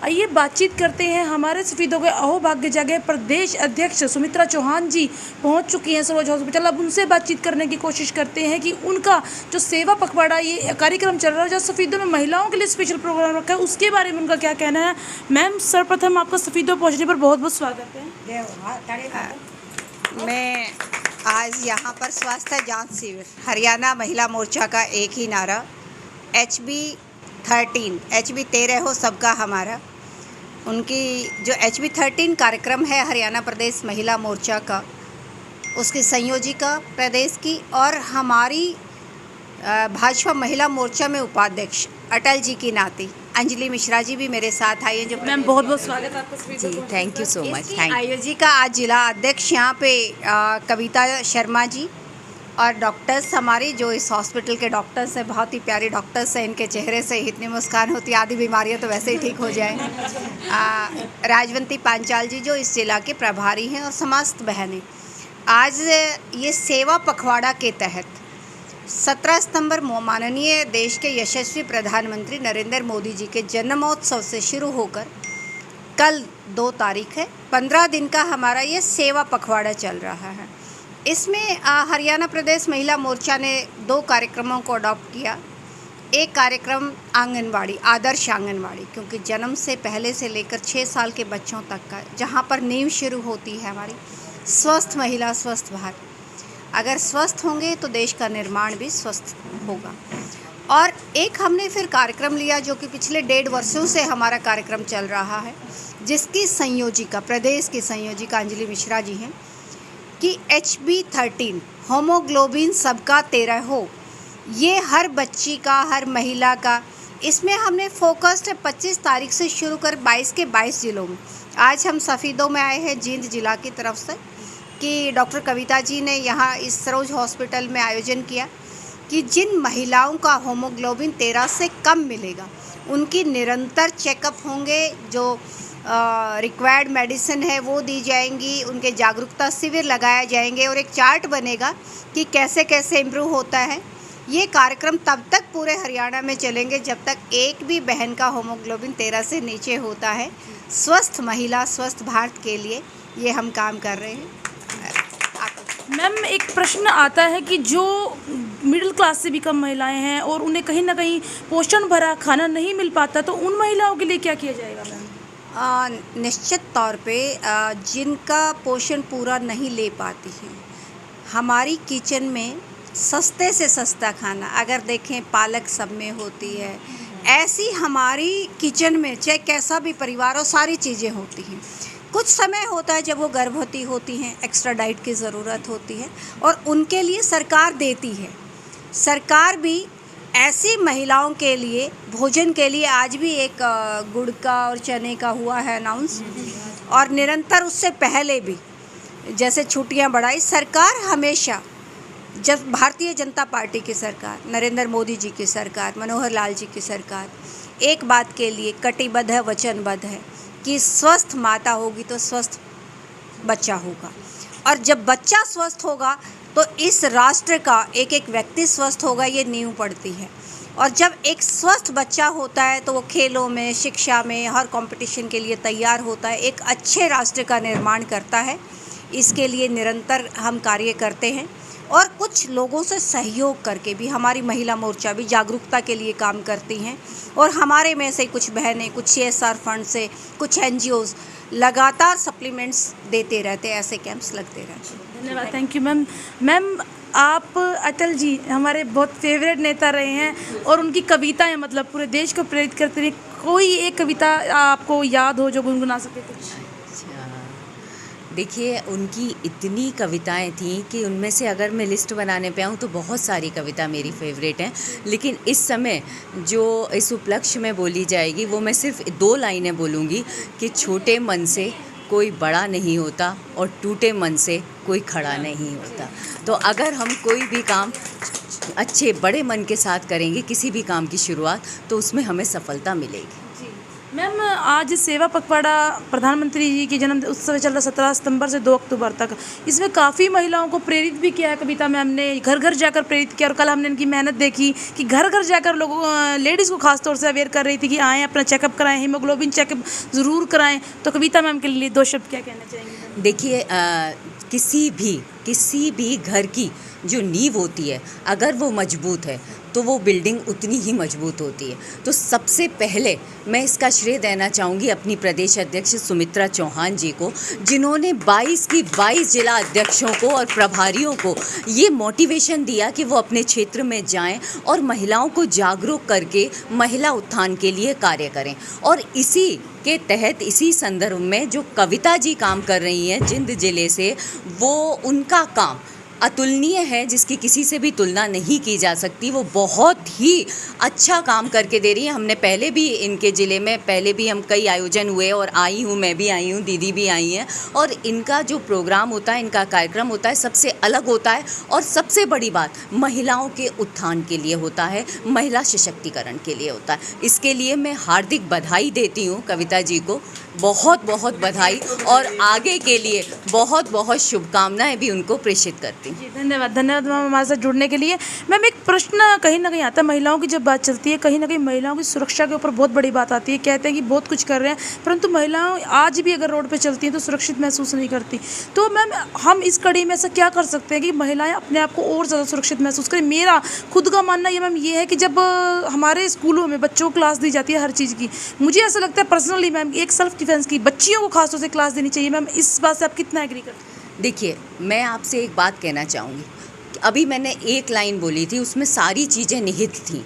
आइए बातचीत करते हैं। हमारे सफीदों के अहोभाग्य जगह प्रदेश अध्यक्ष सुमित्रा चौहान जी पहुंच चुकी हैं सरोज हॉस्पिटल। अब उनसे बातचीत करने की कोशिश करते हैं कि उनका जो सेवा पखवाड़ा ये कार्यक्रम चल रहा है, जो सफीदों में महिलाओं के लिए स्पेशल प्रोग्राम रखा है, उसके बारे में उनका क्या कहना है। मैम, सर्वप्रथम आपका सफीदों पहुँचने पर बहुत बहुत स्वागत है। मैं आज यहाँ पर स्वास्थ्य जांच शिविर हरियाणा महिला मोर्चा का एक ही नारा HB 13 हो सबका हमारा। उनकी जो HB 13 कार्यक्रम है हरियाणा प्रदेश महिला मोर्चा का, उसकी संयोजिका प्रदेश की और हमारी भाजपा महिला मोर्चा में उपाध्यक्ष अटल जी की नाती अंजलि मिश्रा जी भी मेरे साथ आई हैं। जो मैम बहुत बहुत स्वागत है आपका जी, थैंक यू सो मच। आयोजिका आज जिला अध्यक्ष यहाँ पे कविता शर्मा जी और डॉक्टर्स हमारी जो इस हॉस्पिटल के डॉक्टर्स हैं, बहुत ही प्यारे डॉक्टर्स हैं। इनके चेहरे से इतनी मुस्कान होती है, आधी बीमारियाँ तो वैसे ही ठीक हो जाए। राजवंती पांचाल जी जो इस जिला के प्रभारी हैं और समस्त बहनें, आज ये सेवा पखवाड़ा के तहत 17 सितंबर माननीय देश के यशस्वी प्रधानमंत्री नरेंद्र मोदी जी के जन्मोत्सव से शुरू होकर कल 2 तारीख है, 15 दिन का हमारा ये सेवा पखवाड़ा चल रहा है। इसमें हरियाणा प्रदेश महिला मोर्चा ने 2 कार्यक्रमों को अडॉप्ट किया। एक कार्यक्रम आंगनवाड़ी, आदर्श आंगनवाड़ी, क्योंकि जन्म से पहले से लेकर 6 साल के बच्चों तक का, जहाँ पर नींव शुरू होती है हमारी स्वस्थ महिला स्वस्थ भारत। अगर स्वस्थ होंगे तो देश का निर्माण भी स्वस्थ होगा। और एक हमने फिर कार्यक्रम लिया जो कि पिछले 1.5 वर्षों से हमारा कार्यक्रम चल रहा है, जिसकी संयोजिका प्रदेश की संयोजिका अंजलि मिश्रा जी हैं, कि HB 13 होमोग्लोबिन सबका 13 हो। ये हर बच्ची का, हर महिला का, इसमें हमने फोकस्ड है 25 तारीख से शुरू कर 22 के 22 ज़िलों में। आज हम सफ़ीदों में आए हैं जींद जिला की तरफ से, कि डॉक्टर कविता जी ने यहाँ इस सरोज हॉस्पिटल में आयोजन किया कि जिन महिलाओं का होमोग्लोबिन 13 से कम मिलेगा उनकी निरंतर चेकअप होंगे, जो रिक्वायर्ड मेडिसिन है वो दी जाएंगी, उनके जागरूकता शिविर लगाए जाएंगे और एक चार्ट बनेगा कि कैसे कैसे इम्प्रूव होता है। ये कार्यक्रम तब तक पूरे हरियाणा में चलेंगे जब तक एक भी बहन का होमोग्लोबिन 13 से नीचे होता है। स्वस्थ महिला स्वस्थ भारत के लिए ये हम काम कर रहे हैं। मैम, एक प्रश्न आता है कि जो मिडिल क्लास से भी कम महिलाएं हैं और उन्हें कहीं ना कहीं पोषण भरा खाना नहीं मिल पाता, तो उन महिलाओं के लिए क्या किया जाएगा मैम? निश्चित तौर पे जिनका पोषण पूरा नहीं ले पाती हैं, हमारी किचन में सस्ते से सस्ता खाना, अगर देखें पालक सब में होती है, ऐसी हमारी किचन में चाहे कैसा भी परिवार हो सारी चीज़ें होती हैं। कुछ समय होता है जब वो गर्भवती होती हैं, एक्स्ट्रा डाइट की ज़रूरत होती है और उनके लिए सरकार देती है। सरकार भी ऐसी महिलाओं के लिए भोजन के लिए आज भी एक गुड़ का और चने का हुआ है अनाउंस, और निरंतर उससे पहले भी जैसे छुट्टियां बढ़ाई सरकार। हमेशा जब भारतीय जनता पार्टी की सरकार, नरेंद्र मोदी जी की सरकार, मनोहर लाल जी की सरकार एक बात के लिए कटिबद्ध है, वचनबद्ध है कि स्वस्थ माता होगी तो स्वस्थ बच्चा होगा, और जब बच्चा स्वस्थ होगा तो इस राष्ट्र का एक एक व्यक्ति स्वस्थ होगा। ये नींव पड़ती है, और जब एक स्वस्थ बच्चा होता है तो वो खेलों में, शिक्षा में, हर कंपटीशन के लिए तैयार होता है, एक अच्छे राष्ट्र का निर्माण करता है। इसके लिए निरंतर हम कार्य करते हैं और कुछ लोगों से सहयोग करके भी हमारी महिला मोर्चा भी जागरूकता के लिए काम करती हैं, और हमारे में से कुछ बहनें कुछ CSR फंड से, कुछ NGOs लगातार सप्लीमेंट्स देते रहते हैं, ऐसे कैंप्स लगते रहते हैं। धन्यवाद, थैंक यू मैम। मैम, आप अटल जी हमारे बहुत फेवरेट नेता रहे हैं और उनकी कविताएं मतलब पूरे देश को प्रेरित करती रही। कोई एक कविता आपको याद हो जो गुनगुना सके कुछ? देखिए, उनकी इतनी कविताएं थीं कि उनमें से अगर मैं लिस्ट बनाने पे आऊँ तो बहुत सारी कविता मेरी फेवरेट हैं, लेकिन इस समय जो इस उपलक्ष्य में बोली जाएगी वो मैं सिर्फ 2 लाइनें बोलूँगी कि छोटे मन से कोई बड़ा नहीं होता और टूटे मन से कोई खड़ा नहीं होता। तो अगर हम कोई भी काम अच्छे बड़े मन के साथ करेंगे, किसी भी काम की शुरुआत, तो उसमें हमें सफलता मिलेगी। मैम आज सेवा पखवाड़ा प्रधानमंत्री जी की जन्म उत्सव चल रहा 17 सितंबर से 2 अक्टूबर तक। इसमें काफ़ी महिलाओं को प्रेरित भी किया है कविता मैम ने, घर घर जाकर प्रेरित किया। और कल हमने इनकी मेहनत देखी कि घर घर जाकर लोगों लेडीज़ को खास तौर से अवेयर कर रही थी कि आएँ अपना चेकअप कराएं, हीमोग्लोबिन चेकअप ज़रूर कराएं। तो कविता मैम के लिए 2 शब्द क्या कहना चाहेंगे? देखिए, किसी भी घर की जो नींव होती है, अगर वो मजबूत है तो वो बिल्डिंग उतनी ही मजबूत होती है। तो सबसे पहले मैं इसका श्रेय देना चाहूँगी अपनी प्रदेश अध्यक्ष सुमित्रा चौहान जी को, जिन्होंने 22 की 22 जिला अध्यक्षों को और प्रभारियों को ये मोटिवेशन दिया कि वो अपने क्षेत्र में जाएं और महिलाओं को जागरूक करके महिला उत्थान के लिए कार्य करें। और इसी के तहत, इसी संदर्भ में जो कविता जी काम कर रही हैं जिंद जिले से, वो उनका काम अतुलनीय है, जिसकी किसी से भी तुलना नहीं की जा सकती। वो बहुत ही अच्छा काम करके दे रही है। हमने पहले भी इनके ज़िले में हम कई आयोजन हुए और आई हूँ, मैं भी आई हूँ, दीदी भी आई हैं। और इनका जो प्रोग्राम होता है, इनका कार्यक्रम होता है, सबसे अलग होता है। और सबसे बड़ी बात, महिलाओं के उत्थान के लिए होता है, महिला सशक्तिकरण के लिए होता है। इसके लिए मैं हार्दिक बधाई देती हूँ कविता जी को, बहुत बहुत बधाई, और आगे के लिए बहुत बहुत शुभकामनाएं भी उनको प्रेषित करती हूँ। जी धन्यवाद मैम हमारे साथ जुड़ने के लिए। मैम एक प्रश्न कहीं ना कहीं आता है, महिलाओं की जब बात चलती है, कहीं ना कहीं महिलाओं की सुरक्षा के ऊपर बहुत बड़ी बात आती है। कहते हैं कि बहुत कुछ कर रहे हैं, परंतु महिलाएं आज भी अगर रोड पे चलती हैं तो सुरक्षित महसूस नहीं करती। तो मैम हम इस कड़ी में ऐसा क्या कर सकते हैं कि महिलाएं अपने आप को और ज़्यादा सुरक्षित महसूस करें? मेरा खुद का मानना ये मैम ये है कि जब हमारे स्कूलों में बच्चों को क्लास दी जाती है हर चीज़ की, मुझे ऐसा लगता है पर्सनली मैम, एक सेल्फ डिफेंस की बच्चियों को खासतौर से क्लास देनी चाहिए। मैम इस बात से आप कितना एग्री करते हैं? देखिए, मैं आपसे एक बात कहना चाहूँगी। अभी मैंने एक लाइन बोली थी, उसमें सारी चीज़ें निहित थीं।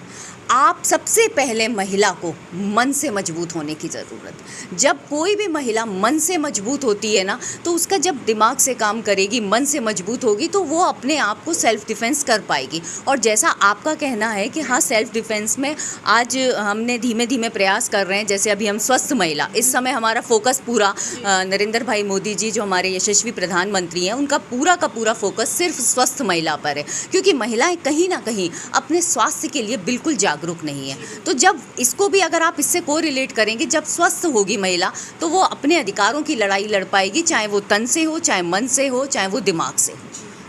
आप सबसे पहले महिला को मन से मजबूत होने की ज़रूरत। जब कोई भी महिला मन से मजबूत होती है ना, तो उसका जब दिमाग से काम करेगी, मन से मजबूत होगी, तो वो अपने आप को सेल्फ़ डिफेंस कर पाएगी। और जैसा आपका कहना है कि हाँ, सेल्फ़ डिफेंस में आज हमने धीमे धीमे प्रयास कर रहे हैं। जैसे अभी हम स्वस्थ महिला, इस समय हमारा फोकस पूरा नरेंद्र भाई मोदी जी जो हमारे यशस्वी प्रधानमंत्री हैं, उनका पूरा का पूरा फोकस सिर्फ स्वस्थ महिला पर है, क्योंकि महिलाएं कहीं ना कहीं अपने स्वास्थ्य के लिए बिल्कुल जागरूक नहीं है। तो जब इसको भी अगर आप इससे को रिलेट करेंगे, जब स्वस्थ होगी महिला तो वो अपने अधिकारों की लड़ाई लड़ पाएगी, चाहे वो तन से हो, चाहे मन से हो, चाहे वो दिमाग से हो।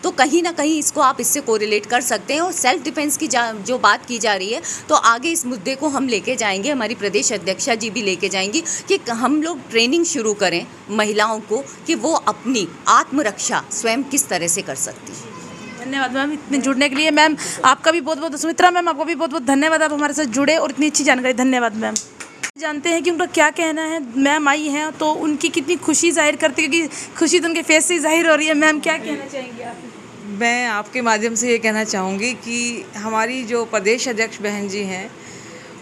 तो कहीं ना कहीं इसको आप इससे कोरिलेट कर सकते हैं। और सेल्फ डिफेंस की जो बात की जा रही है, तो आगे इस मुद्दे को हम लेके जाएंगे, हमारी प्रदेश अध्यक्षा जी भी लेके जाएंगी कि हम लोग ट्रेनिंग शुरू करें महिलाओं को कि वो अपनी आत्मरक्षा स्वयं किस तरह से कर सकती हैं। धन्यवाद मैम इतने जुड़ने के लिए। मैम आपका भी बहुत बहुत, सुमित्रा मैम आपको भी बहुत बहुत धन्यवाद, आप हमारे साथ जुड़े और इतनी अच्छी जानकारी। धन्यवाद मैम। जानते हैं कि उनका क्या कहना है। मैम आई हैं तो उनकी कितनी खुशी जाहिर करती है, क्योंकि खुशी तो उनके फेस से जाहिर हो रही है। मैम क्या कहना चाहेंगी आप? मैं आपके माध्यम से ये कहना चाहूँगी कि हमारी जो प्रदेश अध्यक्ष बहन जी हैं,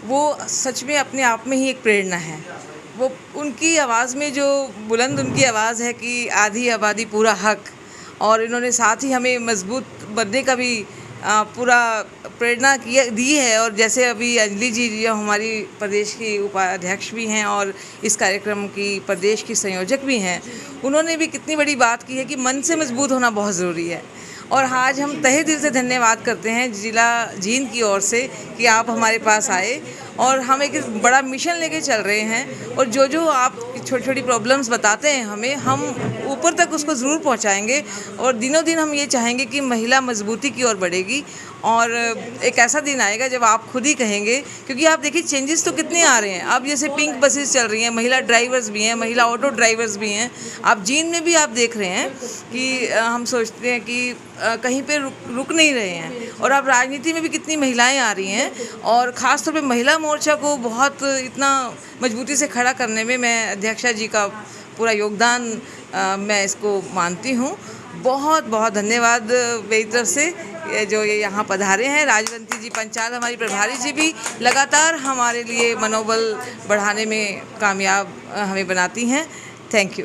वो सच में अपने आप में ही एक प्रेरणा है। वो उनकी आवाज़ में जो बुलंद उनकी आवाज़ है कि आधी आबादी पूरा हक, और इन्होंने साथ ही हमें मजबूत बनने का भी पूरा प्रेरणा दी है। और जैसे अभी अंजलि जी जो हमारी प्रदेश की उपाध्यक्ष भी हैं और इस कार्यक्रम की प्रदेश की संयोजक भी हैं, उन्होंने भी कितनी बड़ी बात की है कि मन से मजबूत होना बहुत ज़रूरी है। और आज हम तहे दिल से धन्यवाद करते हैं जिला जींद की ओर से कि आप हमारे पास आए और हम एक बड़ा मिशन लेके चल रहे हैं। और जो आप छोटी छोटी प्रॉब्लम्स बताते हैं हमें, हम ऊपर तक उसको ज़रूर पहुंचाएंगे। और दिनों दिन हम ये चाहेंगे कि महिला मजबूती की ओर बढ़ेगी। और एक ऐसा दिन आएगा जब आप खुद ही कहेंगे, क्योंकि आप देखिए चेंजेस तो कितने आ रहे हैं। अब जैसे पिंक बसेस चल रही हैं, महिला ड्राइवर्स भी हैं, महिला ऑटो ड्राइवर्स भी हैं। आप जींद में भी आप देख रहे हैं कि हम सोचते हैं कि कहीं पे रुक नहीं रहे हैं। और अब राजनीति में भी कितनी महिलाएं आ रही हैं, और ख़ास तौर पे महिला मोर्चा को बहुत इतना मजबूती से खड़ा करने में मैं अध्यक्षा जी का पूरा योगदान मैं इसको मानती हूँ। बहुत बहुत धन्यवाद मेरी तरफ से जो ये यहाँ पधारे हैं। राजवंती जी पंचाल हमारी प्रभारी जी भी लगातार हमारे लिए मनोबल बढ़ाने में कामयाब हमें बनाती हैं। Thank you.